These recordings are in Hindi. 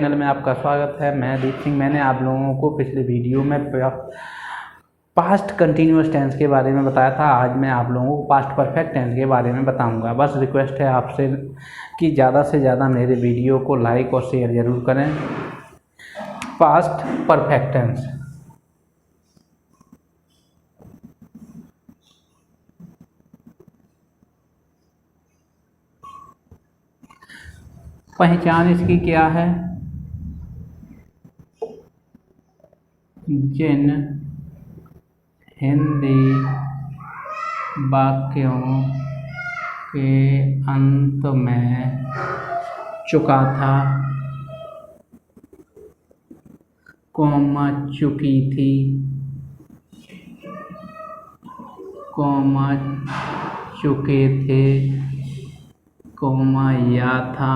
चैनल में आपका स्वागत है। मैं दीप सिंह। मैंने आप लोगों को पिछले वीडियो में पास्ट कंटिन्यूअस टेंस के बारे में बताया था। आज मैं आप लोगों को पास्ट परफेक्ट टेंस के बारे में बताऊंगा। बस रिक्वेस्ट है आपसे कि ज़्यादा से ज़्यादा मेरे वीडियो को लाइक और शेयर ज़रूर करें। पास्ट परफेक्ट टेंस, पहचान इसकी क्या है? जिन हिंदी वाक्यों के अंत में चुका था, कॉमा चुकी थी, कॉमा चुके थे, कॉमा या था,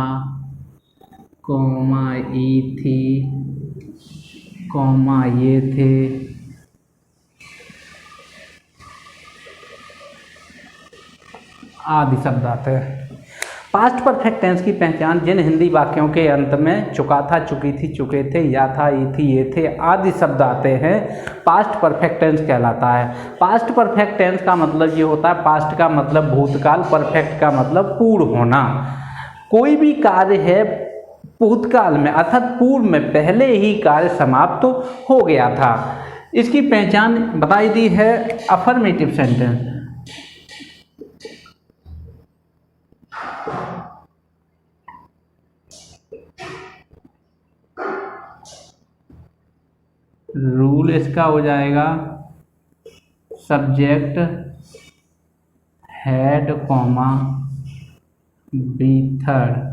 कॉमा ई थी, कॉमा ये थे, आदि शब्द आते हैं। पास्ट परफेक्ट टेंस की पहचान जिन हिंदी वाक्यों के अंत में चुका था, चुकी थी, चुके थे, या था, ये थी, ये थे आदि शब्द आते हैं, पास्ट परफेक्ट टेंस कहलाता है। पास्ट परफेक्ट टेंस का मतलब ये होता है, पास्ट का मतलब भूतकाल, परफेक्ट का मतलब पूर्ण होना। कोई भी कार्य है भूतकाल में अर्थात पूर्व में पहले ही कार्य समाप्त तो हो गया था। इसकी पहचान बताई दी है अफर्मेटिव सेंटेंस। रूल इसका हो जाएगा subject had comma B third,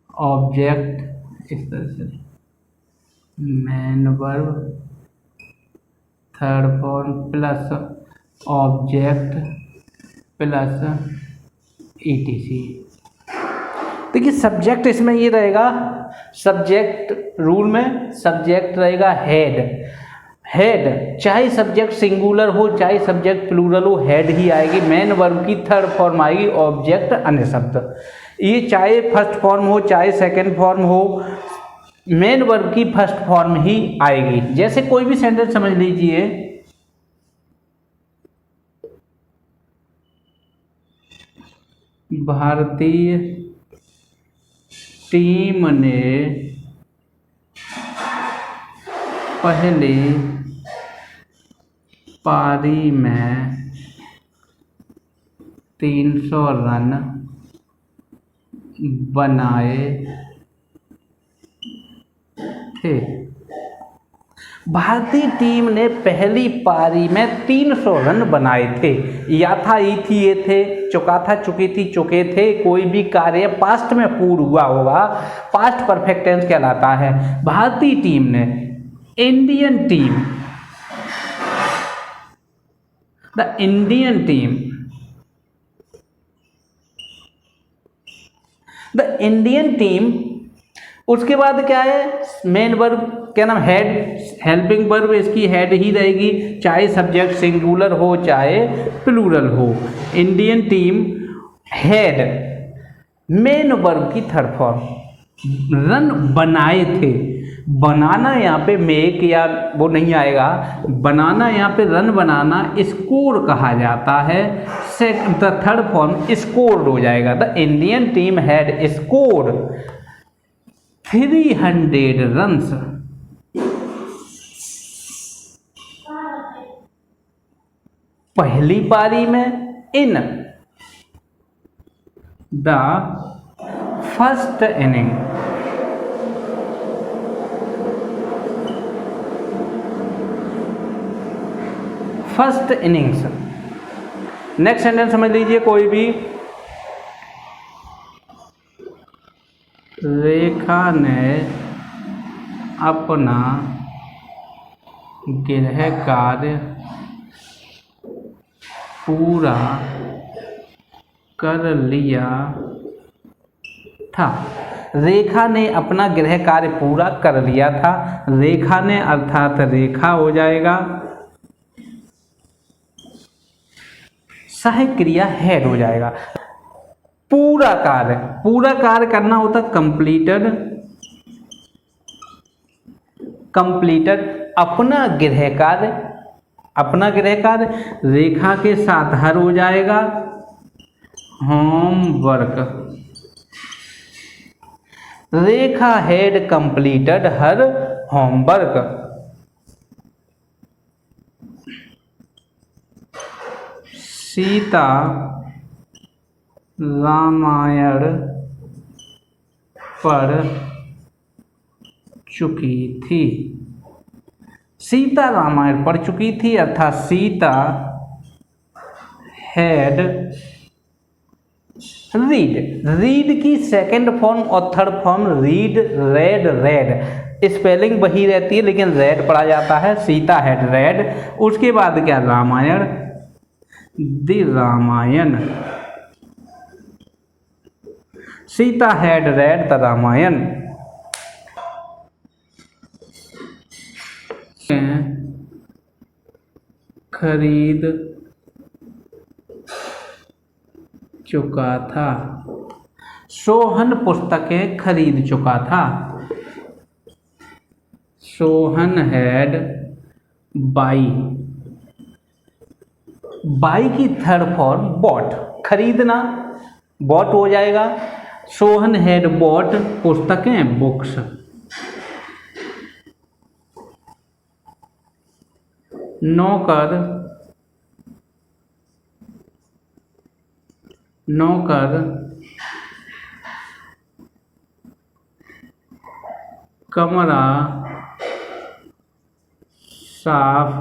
object इस तरह से main verb third form plus object plus etc. देखिए सब्जेक्ट इसमें ये रहेगा, सब्जेक्ट रूल में सब्जेक्ट रहेगा हेड। हेड चाहे सब्जेक्ट सिंगुलर हो चाहे सब्जेक्ट प्लूरल हो, हेड ही आएगी। मेन वर्ब की थर्ड फॉर्म आएगी ऑब्जेक्ट अन्य शब्द। ये चाहे फर्स्ट फॉर्म हो चाहे सेकंड फॉर्म हो, मेन वर्ब की फर्स्ट फॉर्म ही आएगी। जैसे कोई भी सेंटेंस समझ लीजिए, भारतीय टीम ने पहली पारी में 300 रन बनाए थे। भारतीय टीम ने पहली पारी में 300 रन बनाए थे। या था, ई थी, ये थे, चुका था, चुकी थी, चुके थे। कोई भी कार्य पास्ट में पूर्ण हुआ होगा, पास्ट परफेक्ट टेंस कहलाता है। भारतीय टीम ने, Indian team, the Indian team, the Indian team. उसके बाद क्या है, मेन वर्ब क्या नाम, हेड, हेल्पिंग वर्ब इसकी हेड ही रहेगी, चाहे सब्जेक्ट सिंगुलर हो चाहे प्लूरल हो। Indian team head, main verb की थर्ड फॉर्म, रन बनाए थे। बनाना यहाँ पे मेक या वो नहीं आएगा, बनाना यहाँ पे रन बनाना स्कोर कहा जाता है। द थर्ड फॉर्म स्कोर्ड हो जाएगा। The Indian team had scored 300 runs पहली पारी में in the first inning. First innings. Next sentence समझ लीजिए कोई भी, रेखा ने अपना गृह कार्य पूरा कर लिया था। रेखा ने अपना गृह कार्य पूरा कर लिया था। रेखा ने अर्थात रेखा हो जाएगा। सहायक क्रिया हैड हो जाएगा। पूरा कार्य करना होता कंप्लीटेड, अपना गृह कार्य रेखा के साथ हर हो जाएगा, homework, Rekha had completed her homework. Sita Ramayana पढ़ चुकी थी। सीता रामायण पढ़ चुकी थी अर्थात सीता हैड रीड की सेकंड फॉर्म और third form read, read spelling वही रहती है लेकिन रेड पढ़ा जाता है। सीता हैड रेड, उसके बाद क्या Ramayana, the Ramayana, Sita had read the Ramayana. खरीद चुका था, सोहन पुस्तकें खरीद चुका था। सोहन हैड बाई की थर्ड फॉर्म बॉट, खरीदना बॉट हो जाएगा। सोहन हैड बॉट पुस्तकें, बुक्स। नौकर कमरा साफ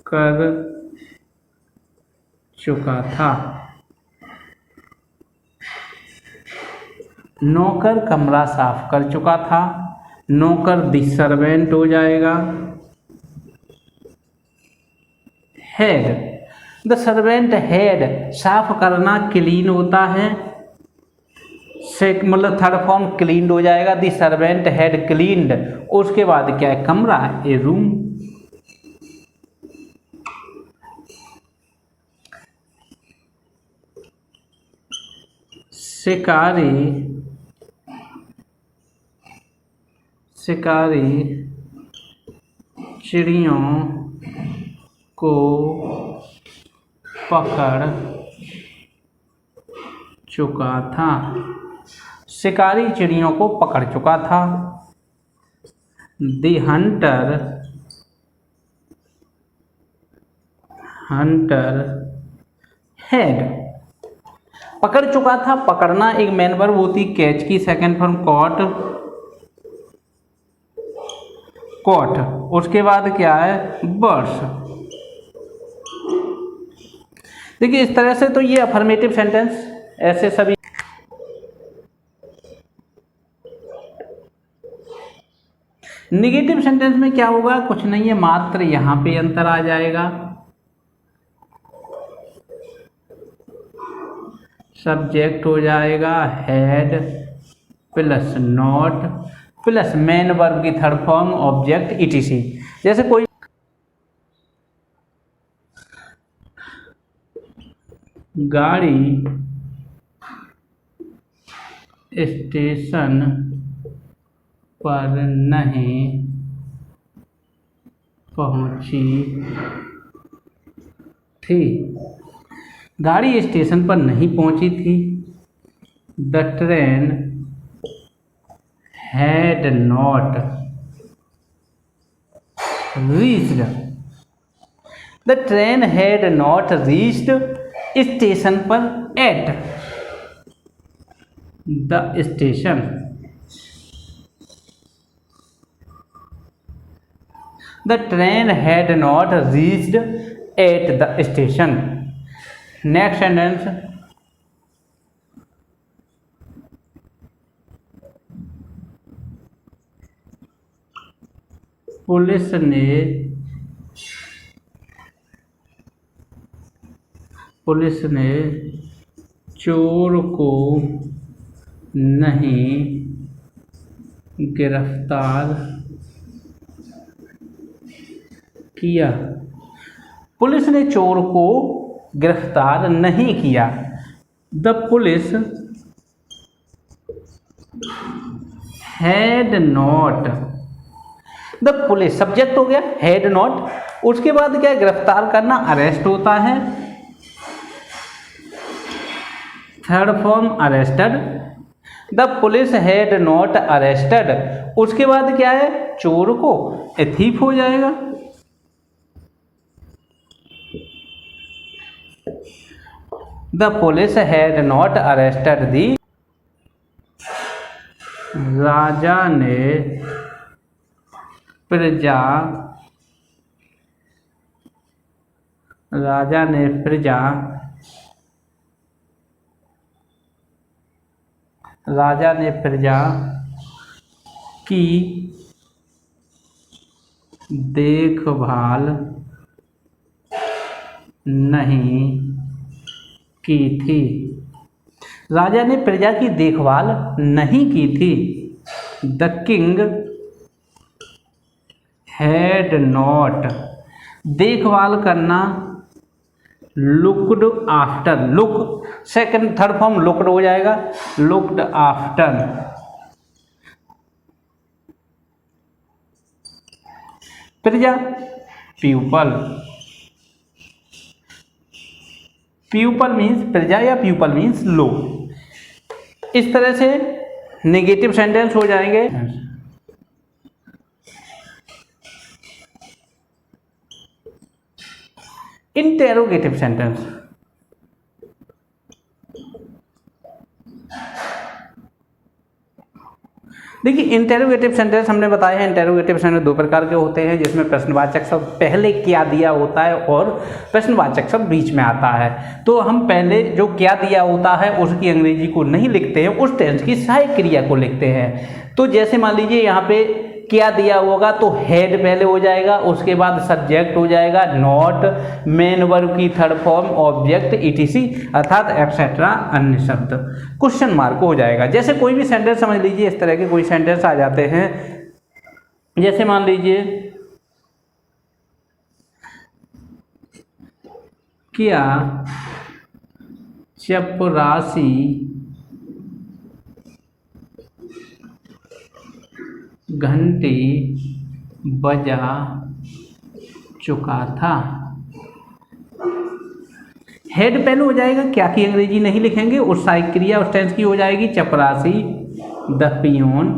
कर चुका था। नौकर कमरा साफ कर चुका था, नौकर द सर्वेंट हो जाएगा। हैड, द सर्वेंट हैड साफ करना क्लीन होता है, मतलब थर्ड फॉर्म क्लीन्ड हो जाएगा, द सर्वेंट हैड क्लीन्ड। उसके बाद क्या है कमरा, ए रूम। शिकारी चिड़ियों को पकड़ चुका था। शिकारी चिड़ियों को पकड़ चुका था। द हंटर हैड पकड़ चुका था, पकड़ना एक मेन वर्ब होती, कैच की सेकंड फॉर्म कॉट। उसके बाद क्या है बर्ड्स। देखिए इस तरह से तो ये अफर्मेटिव सेंटेंस ऐसे सभी। नेगेटिव सेंटेंस में क्या होगा, कुछ नहीं है, मात्र यहां पे अंतर आ जाएगा। सब्जेक्ट हो जाएगा had plus not plus main verb की थर्ड फॉर्म ऑब्जेक्ट ईटीसी। जैसे कोई गाड़ी स्टेशन पर नहीं पहुंची थी, गाड़ी स्टेशन पर नहीं पहुंची थी। The train had not reached, the train had not reached station पर at the station. The train had not reached at the station. Next sentence, police ने चोर को नहीं गिरफ्तार किया। पुलिस ने चोर को गिरफ्तार नहीं किया। The police had not, the police subject हो गया, हैड नॉट, उसके बाद क्या है, गिरफ्तार करना, अरेस्ट होता है, third form arrested. The police had not arrested, उसके बाद क्या है, चोर को, ए थीफ हो जाएगा। The police had not arrested the, राजा ने प्रजा, राजा ने प्रजा, राजा ने प्रजा की देखभाल नहीं की थी। राजा ने प्रजा की देखभाल नहीं की थी। द किंग हैड नॉट, देखभाल करना, looked after, look second third form looked हो जाएगा, लुक्ड आफ्टर। प्रजा प्यूपल, प्यूपल मीन्स प्रजा या प्यूपल मीन्स लोग। इस तरह से नेगेटिव सेंटेंस हो जाएंगे। इंटेरोगेटिव सेंटेंस, देखिए इंटेरोगेटिव सेंटेंस हमने बताया है, इंटेरोगेटिव सेंटेंस दो प्रकार के होते हैं, जिसमें प्रश्नवाचक शब्द पहले क्या दिया होता है और प्रश्नवाचक शब्द बीच में आता है। तो हम पहले जो क्या दिया होता है उसकी अंग्रेजी को नहीं लिखते हैं, उस टेंस की सहायक क्रिया को लिखते हैं। तो जैसे मान लीजिए यहाँ पे क्या दिया होगा तो हेड पहले हो जाएगा, उसके बाद सब्जेक्ट हो जाएगा, नॉट, मेन वर्ब की थर्ड फॉर्म, ऑब्जेक्ट, ईटीसी अर्थात एक्सेट्रा अन्य शब्द, क्वेश्चन मार्क हो जाएगा। जैसे कोई भी सेंटेंस समझ लीजिए, इस तरह के कोई सेंटेंस आ जाते हैं, जैसे मान लीजिए क्या चपरासी घंटी बजा चुका था। हेड पहले हो जाएगा, क्या की अंग्रेजी नहीं लिखेंगे, उस सहायक क्रिया उस टेंस की हो जाएगी चपरासी, द पियोन।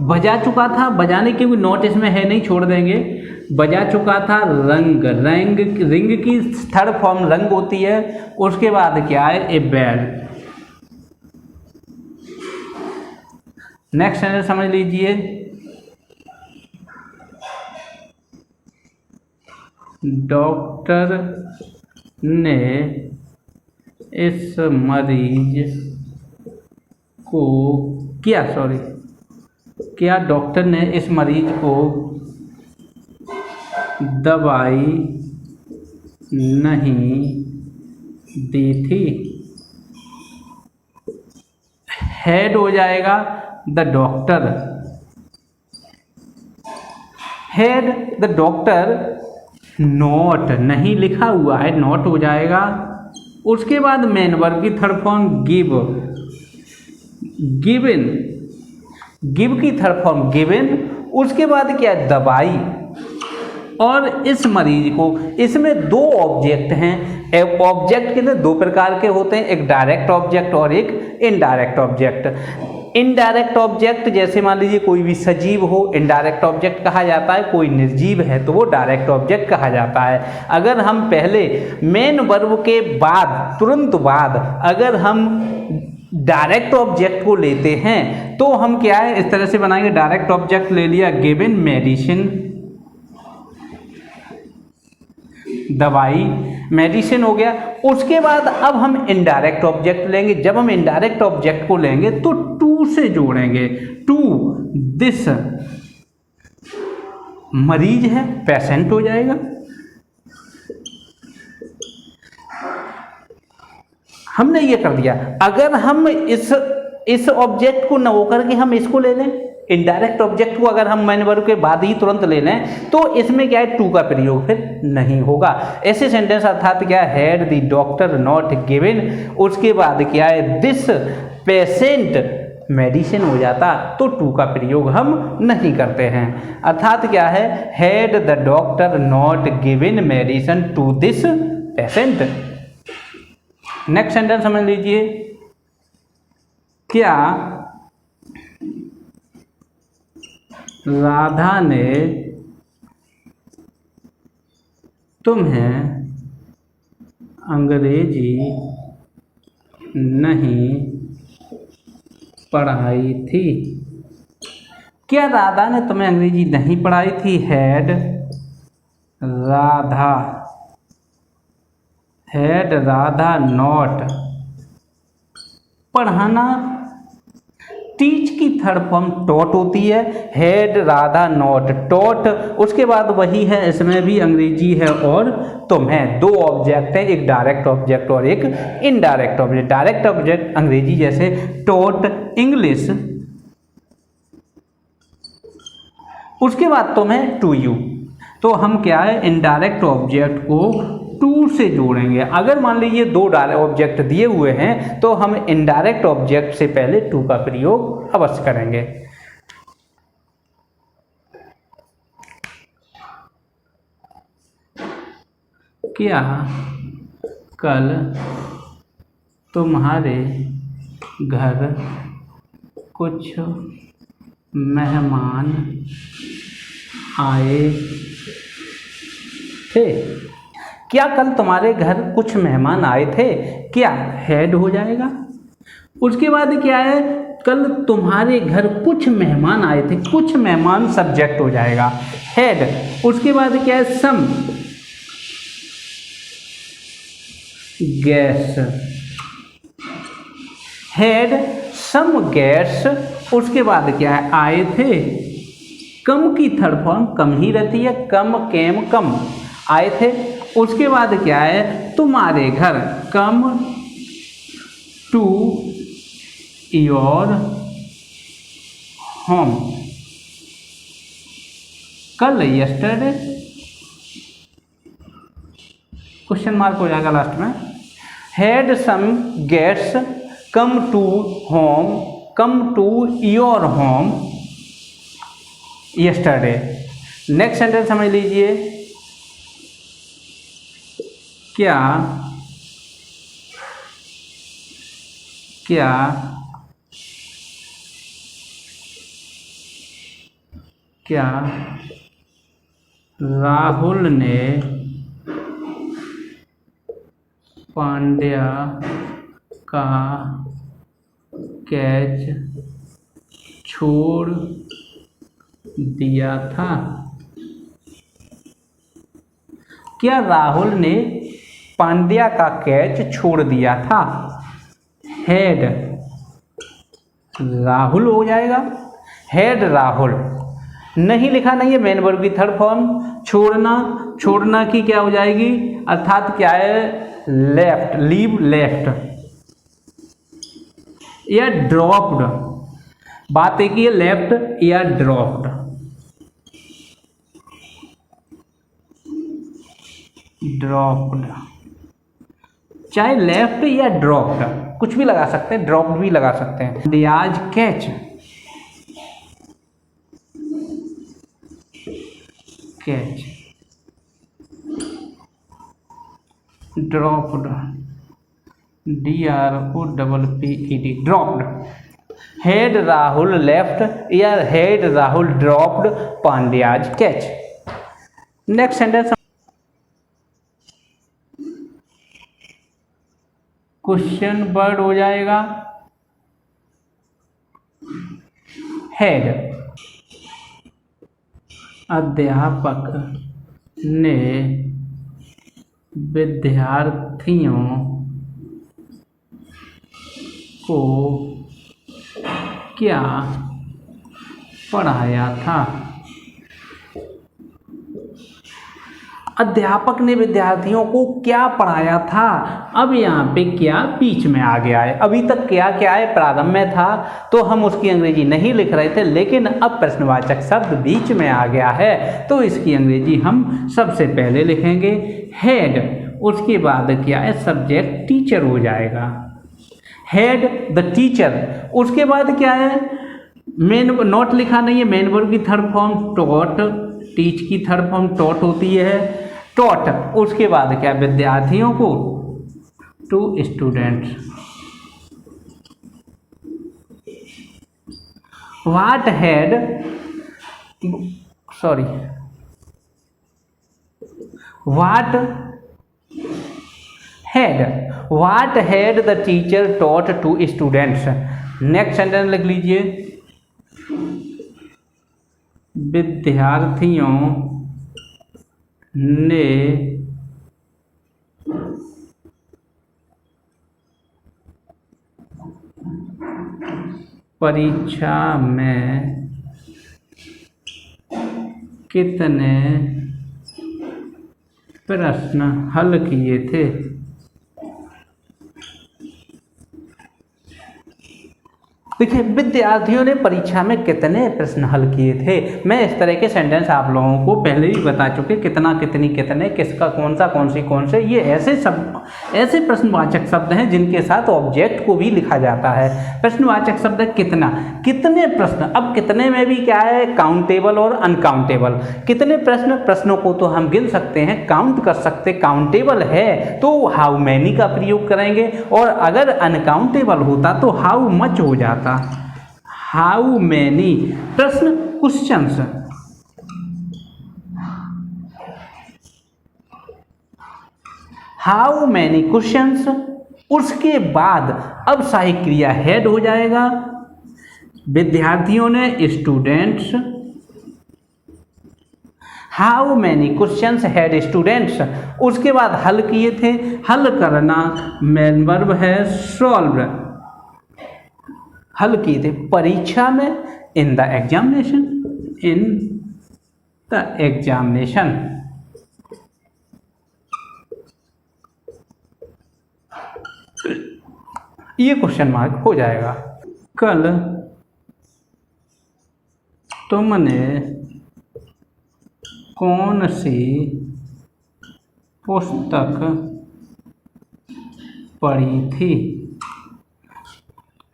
बजा चुका था, बजाने क्योंकि नोट इसमें है नहीं, छोड़ देंगे, बजा चुका था, रंग, रंग, रिंग की थर्ड फॉर्म रंग होती है, उसके बाद क्या है, ए बेल। नेक्स्ट सेंटेंस समझ लीजिए, डॉक्टर ने इस मरीज को क्या डॉक्टर ने इस मरीज को दवाई नहीं दी थी। हेड हो जाएगा the doctor, head the doctor, note नहीं लिखा हुआ है, नोट हो जाएगा। उसके बाद मेन वर्ब की third form give, given, give की थर्ड फॉर्म गिवन। उसके बाद क्या, दवाई। और इस मरीज को, इसमें दो ऑब्जेक्ट हैं, एक ऑब्जेक्ट के दो प्रकार के होते हैं, एक डायरेक्ट ऑब्जेक्ट और एक इनडायरेक्ट ऑब्जेक्ट। इनडायरेक्ट ऑब्जेक्ट जैसे मान लीजिए कोई भी सजीव हो, इनडायरेक्ट ऑब्जेक्ट कहा जाता है, कोई निर्जीव है तो वो डायरेक्ट ऑब्जेक्ट कहा जाता है। अगर हम पहले मेन वर्ब के बाद, तुरंत बाद अगर हम डायरेक्ट ऑब्जेक्ट को लेते हैं तो हम क्या है, इस तरह से बनाएंगे, डायरेक्ट ऑब्जेक्ट ले लिया, गिवन, मेडिसिन, दवाई, मेडिसिन हो गया। उसके बाद अब हम इनडायरेक्ट ऑब्जेक्ट लेंगे, जब हम इनडायरेक्ट ऑब्जेक्ट को लेंगे तो टू से जोड़ेंगे, टू दिस मरीज है, पेशेंट हो जाएगा। हमने ये कर दिया। अगर हम इस ऑब्जेक्ट को न होकर के हम इसको ले लें, इनडायरेक्ट ऑब्जेक्ट को अगर हम मेन वर्ब के बाद ही तुरंत ले लें तो इसमें क्या है, टू का प्रयोग फिर नहीं होगा। ऐसे सेंटेंस अर्थात क्या है, had the doctor not given, उसके बाद क्या है, दिस पेशेंट मेडिसिन हो जाता तो टू का प्रयोग हम नहीं करते हैं। अर्थात क्या है, had the doctor not given medicine to this patient. Next sentence समझ लीजिए, क्या राधा ने तुम्हें अंग्रेजी नहीं पढ़ाई थी? क्या राधा ने तुम्हें अंग्रेजी नहीं पढ़ाई थी? हैड राधा नॉट, पढ़ाना, टीच की थर्ड फॉर्म टॉट होती है, हैड राधा नॉट टॉट, उसके बाद वही है, इसमें भी अंग्रेजी है और तुम्हें, दो ऑब्जेक्ट है, एक डायरेक्ट ऑब्जेक्ट और एक इनडायरेक्ट ऑब्जेक्ट। डायरेक्ट ऑब्जेक्ट अंग्रेजी जैसे टॉट इंग्लिश, उसके बाद तुम्हें टू यू, तो हम क्या है, इनडायरेक्ट ऑब्जेक्ट को टू से जोड़ेंगे। अगर मान लीजिए दो डायरेक्ट ऑब्जेक्ट दिए हुए हैं तो हम इनडायरेक्ट ऑब्जेक्ट से पहले टू का प्रयोग अवश्य करेंगे। क्या कल तुम्हारे घर कुछ मेहमान आए थे? क्या कल तुम्हारे घर कुछ मेहमान आए थे? क्या हैड हो जाएगा, उसके बाद क्या है, कल तुम्हारे घर कुछ मेहमान आए थे, कुछ मेहमान सब्जेक्ट हो जाएगा, हैड, उसके बाद क्या है, some guest, had some guest, उसके बाद क्या है, आए थे, कम की थर्ड फॉर्म कम ही रहती है, कम केम कम, आए थे, उसके बाद क्या है, तुम्हारे घर, कम टू योर होम, कल यस्टरडे, क्वेश्चन मार्क हो जाएगा लास्ट में, had some guests come to home, come to your home yesterday. Next sentence समझ लीजिए, क्या राहुल ने पांड्या का कैच छोड़ दिया था? क्या राहुल ने पांड्या का कैच छोड़ दिया था? हैड राहुल हो जाएगा, हैड राहुल, नहीं लिखा नहीं है, मेन वर्ब की थर्ड फॉर्म, छोड़ना की क्या हो जाएगी, अर्थात क्या है, लेफ्ट, लीव लेफ्ट, या ड्रॉप्ड, बात एक ही है, लेफ्ट या ड्रॉप्ड, चाहे लेफ्ट या ड्रॉप्ड कुछ भी लगा सकते हैं, ड्रॉप्ड भी लगा सकते हैं। डियाज catch, dropped, DROPPED, dropped, had Rahul left या had Rahul dropped Pandya's catch. Next sentence, question word हो जाएगा, हैड अध्यापक ने विद्यार्थियों को क्या पढ़ाया था? अध्यापक ने विद्यार्थियों को क्या पढ़ाया था। अब यहाँ पे क्या बीच में आ गया है। अभी तक क्या क्या है, प्रारंभ में था तो हम उसकी अंग्रेजी नहीं लिख रहे थे, लेकिन अब प्रश्नवाचक शब्द बीच में आ गया है तो इसकी अंग्रेजी हम सबसे पहले लिखेंगे हेड। उसके बाद क्या है, सब्जेक्ट टीचर हो जाएगा, हेड द टीचर। उसके बाद क्या है, मेन नॉट लिखा नहीं है, मेन वर्ब की थर्ड फॉर्म टॉट, टीच की थर्ड फॉर्म टॉट होती है, टॉट। उसके बाद क्या, विद्यार्थियों को, to students. What had, sorry, what had the teacher taught to students. Next sentence लिख लीजिए, विद्यार्थियों ने परीक्षा में कितने प्रश्न हल किए थे। देखिए, विद्यार्थियों ने परीक्षा में कितने प्रश्न हल किए थे। मैं इस तरह के सेंटेंस आप लोगों को पहले ही बता चुके, कितना, कितनी, कितने, किसका, कौन सा, कौन सी, कौन से। ये ऐसे प्रश्नवाचक शब्द हैं जिनके साथ ऑब्जेक्ट को भी लिखा जाता है। प्रश्नवाचक शब्द कितना, कितने प्रश्न। अब कितने में भी क्या है, काउंटेबल और अनकाउंटेबल। कितने प्रश्न, प्रश्नों को तो हम गिन सकते हैं, काउंट कर सकते। काउंटेबल है तो हाउ मैनी का प्रयोग करेंगे, और अगर अनकाउंटेबल होता तो हाउ मच हो जाता। हाउ मैनी प्रश्न, क्वेश्चंस। How many questions. उसके बाद अब सहायक क्रिया हेड हो जाएगा। विद्यार्थियों ने, students, how many questions had students. उसके बाद हल किए थे, हल करना मेन वर्ब है सॉल्व। हल किए थे परीक्षा में, in the examination, in the examination. ये क्वेश्चन मार्क हो जाएगा। कल तुमने कौन सी पुस्तक पढ़ी थी।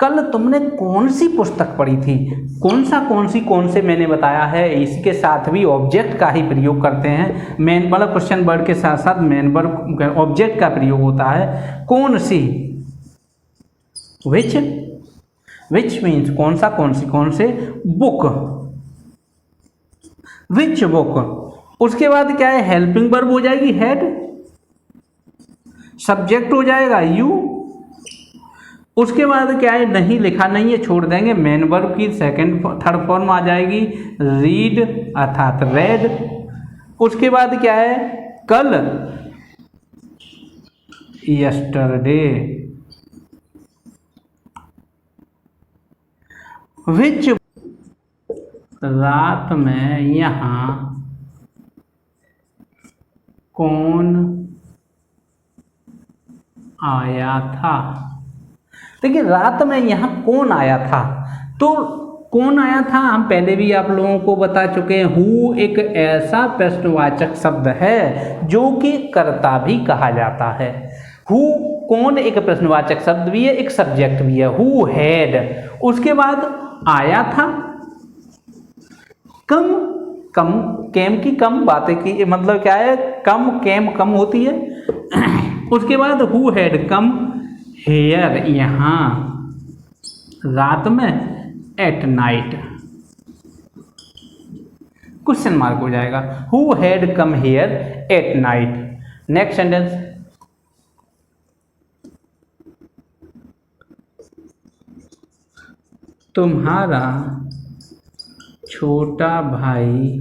कल तुमने कौन सी पुस्तक पढ़ी थी। कौन सा, कौन सी, कौन से मैंने बताया है, इसके साथ भी ऑब्जेक्ट का ही प्रयोग करते हैं। मेन वर्ब, क्वेश्चन वर्ड के साथ साथ मेन वर्ब, ऑब्जेक्ट का प्रयोग होता है। कौन सी, विच मीन्स कौन सा, कौन सी, कौन से। Book, which book. उसके बाद क्या है, हेल्पिंग वर्ब हो जाएगी हेड, सब्जेक्ट हो जाएगा यू। उसके बाद क्या है, नहीं लिखा नहीं है, छोड़ देंगे। मेन वर्ब की थर्ड फॉर्म आ जाएगी रीड अर्थात रेड। उसके बाद क्या है, कल, यस्टरडे। विच, रात में यहाँ कौन आया था। देखिए, रात में यहाँ कौन आया था, तो कौन आया था हम पहले भी आप लोगों को बता चुके हैं। हु एक ऐसा प्रश्नवाचक शब्द है जो कि कर्ता भी कहा जाता है। हु, कौन एक प्रश्नवाचक शब्द भी है, एक सब्जेक्ट भी है। Who had. उसके बाद आया था, कम, कम, केम की कम, बातें की मतलब क्या है, कम, केम कम होती है। उसके बाद हु हैड कम हेयर, यहाँ, रात में, एट नाइट। क्वेश्चन मार्क हो जाएगा, who had come here at night. Next sentence, तुम्हारा छोटा भाई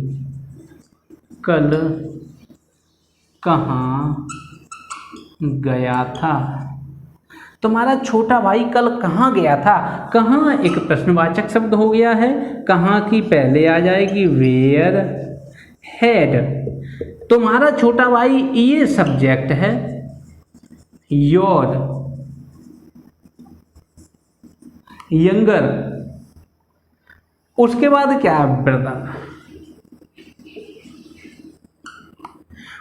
कल कहाँ गया था। तुम्हारा छोटा भाई कल कहाँ गया था। कहाँ एक प्रश्नवाचक शब्द हो गया है, कहाँ की पहले आ जाएगी वेयर, हेड, तुम्हारा छोटा भाई ये सब्जेक्ट है, योर यंगर, उसके बाद क्या है brother,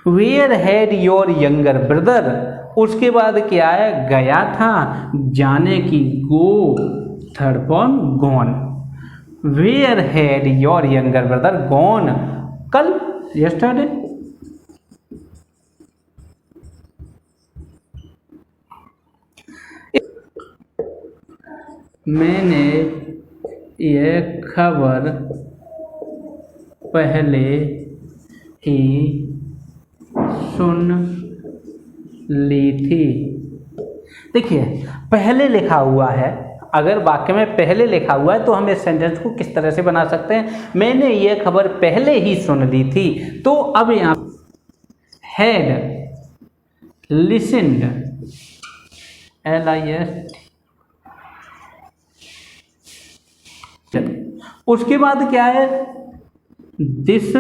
where had your younger brother, उसके बाद क्या है गया था, जाने की, go, third form gone. Where had your younger brother gone, कल, यस्टरडे। मैंने यह खबर पहले ही सुन ली थी। देखिए पहले लिखा हुआ है, अगर वाक्य में पहले लिखा हुआ है तो हम इस सेंटेंस को किस तरह से बना सकते हैं, मैंने ये खबर पहले ही सुन ली थी। तो अब यहाँ हैड लिसन्ड, LIST, उसके बाद क्या है दिस,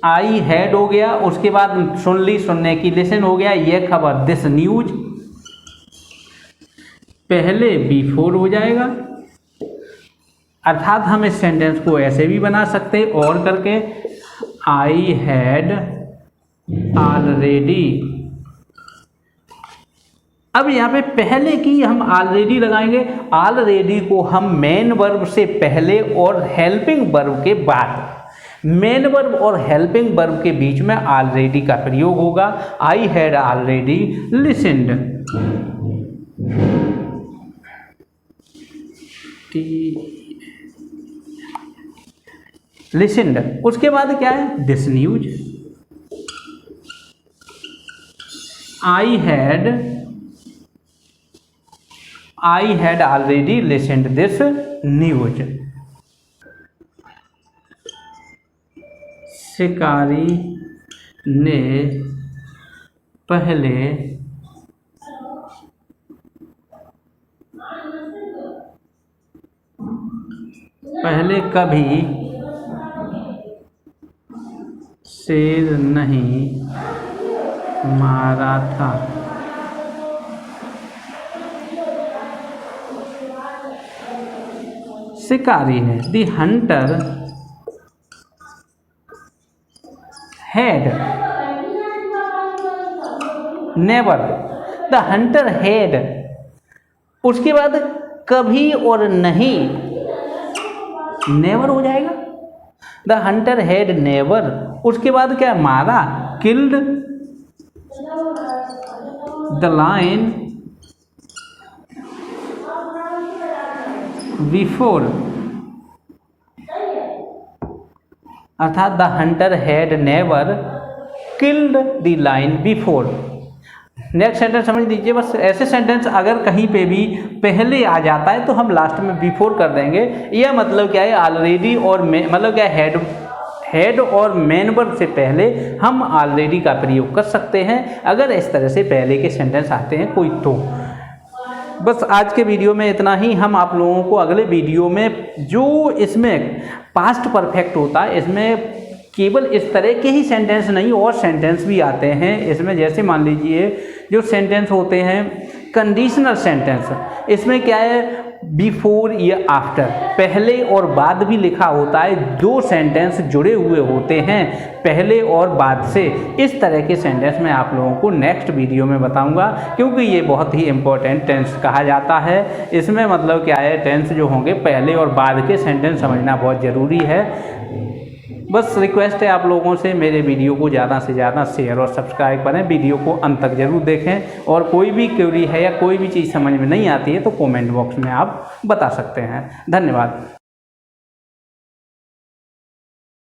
आई हैड हो गया, उसके बाद सुन ली, सुनने की, लिसन हो गया, ये खबर दिस न्यूज, पहले बिफोर हो जाएगा। अर्थात हम इस सेंटेंस को ऐसे भी बना सकते हैं और करके, आई हैड ऑलरेडी। अब यहाँ पे पहले की हम ऑलरेडी लगाएंगे, ऑलरेडी को हम मेन वर्ब से पहले और हेल्पिंग वर्ब के बाद, मेन वर्ब और हेल्पिंग वर्ब के बीच में ऑलरेडी का प्रयोग होगा। I had already listened, listened, उसके बाद क्या है this news, I had already listened this news. शिकारी ने पहले कभी शेर नहीं मारा था। शिकारी ने, the hunter had never, the hunter had, उसके बाद कभी और नहीं, नेवर हो जाएगा, द हंटर हैड नेवर, उसके बाद क्या मारा, किल्ड, द लायन बिफोर, अर्थात the hunter had never killed the lion before. Next sentence समझ लीजिए, बस ऐसे सेंटेंस अगर कहीं पे भी पहले आ जाता है तो हम लास्ट में बिफोर कर देंगे। यह मतलब क्या है ऑलरेडी और मतलब क्या है हेड और मेन वर्ब से पहले हम ऑलरेडी का प्रयोग कर सकते हैं अगर इस तरह से पहले के सेंटेंस आते हैं कोई तो। बस आज के वीडियो में इतना ही। हम आप लोगों को अगले वीडियो में जो इसमें पास्ट परफेक्ट होता है इसमें केवल इस तरह के ही सेंटेंस नहीं और सेंटेंस भी आते हैं इसमें। जैसे मान लीजिए जो सेंटेंस होते हैं कंडीशनल सेंटेंस, इसमें क्या है बिफोर या आफ्टर, पहले और बाद भी लिखा होता है, दो सेंटेंस जुड़े हुए होते हैं पहले और बाद से। इस तरह के सेंटेंस मैं आप लोगों को नेक्स्ट वीडियो में बताऊंगा क्योंकि ये बहुत ही इंपॉर्टेंट टेंस कहा जाता है। इसमें मतलब क्या है टेंस जो होंगे पहले और बाद के सेंटेंस समझना बहुत ज़रूरी है। बस रिक्वेस्ट है आप लोगों से मेरे वीडियो को ज़्यादा से ज़्यादा शेयर और सब्सक्राइब करें, वीडियो को अंत तक ज़रूर देखें और कोई भी क्वेरी है या कोई भी चीज़ समझ में नहीं आती है तो कमेंट बॉक्स में आप बता सकते हैं। धन्यवाद।